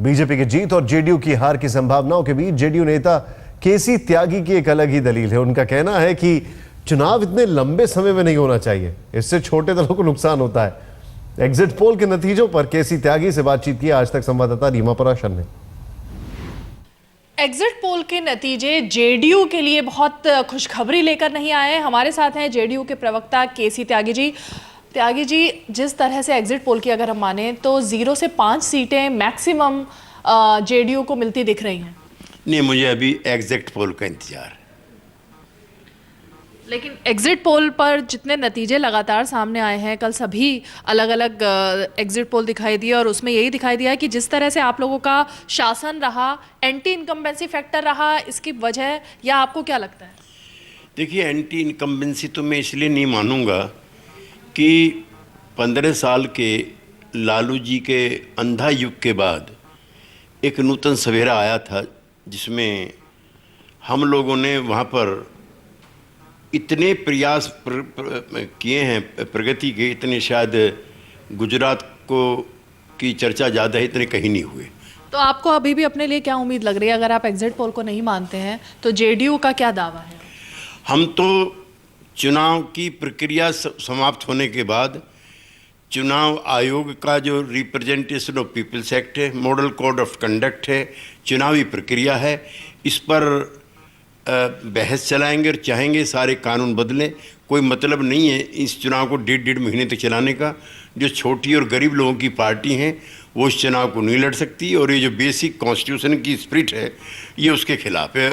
BJP की जीत और JDU की हार की संभावनाओं के बीच जेडीयू नेता केसी त्यागी की एक अलग ही दलील है। उनका कहना है कि चुनाव इतने लंबे समय में नहीं होना चाहिए, इससे छोटे दलों को नुकसान होता है। एग्जिट पोल के नतीजों पर केसी त्यागी से बातचीत की आज तक संवाददाता रीमा पराशर ने। एग्जिट पोल के नतीजे जेडीयू के लिए बहुत खुशखबरी लेकर नहीं आए। हमारे साथ हैं जेडीयू के प्रवक्ता केसी त्यागी जी। त्यागी जी, जिस तरह से एग्जिट पोल की अगर हम माने तो 0 से 5 सीटें मैक्सिमम जेडीयू को मिलती दिख रही हैं। नहीं, मुझे अभी एग्जिट पोल का इंतजार है। लेकिन एग्जिट पोल पर जितने नतीजे लगातार सामने आए हैं, कल सभी अलग अलग एग्जिट पोल दिखाई दिए और उसमें यही दिखाई दिया कि जिस तरह से आप लोगों का शासन रहा, एंटी इनकम्बेंसी फैक्टर रहा, इसकी वजह या आपको क्या लगता है? देखिए, एंटी इनकम्बेंसी तो मैं इसलिए नहीं मानूंगा कि 15 साल के लालू जी के अंधा युग के बाद एक नूतन सवेरा आया था, जिसमें हम लोगों ने वहाँ पर इतने प्रयास किए हैं प्रगति के, इतने शायद गुजरात को की चर्चा ज़्यादा है, इतने कहीं नहीं हुए। तो आपको अभी भी अपने लिए क्या उम्मीद लग रही है? अगर आप एग्जिट पोल को नहीं मानते हैं तो जेडीयू का क्या दावा है? हम तो चुनाव की प्रक्रिया समाप्त होने के बाद चुनाव आयोग का जो रिप्रेजेंटेशन ऑफ पीपल्स एक्ट है, मॉडल कोड ऑफ कंडक्ट है, चुनावी प्रक्रिया है, इस पर बहस चलाएंगे और चाहेंगे सारे कानून बदलें। कोई मतलब नहीं है इस चुनाव को 1.5 महीने तक चलाने का। जो छोटी और गरीब लोगों की पार्टी हैं वो इस चुनाव को नहीं लड़ सकती, और ये जो बेसिक कॉन्स्टिट्यूशन की स्पिरिट है ये उसके खिलाफ है।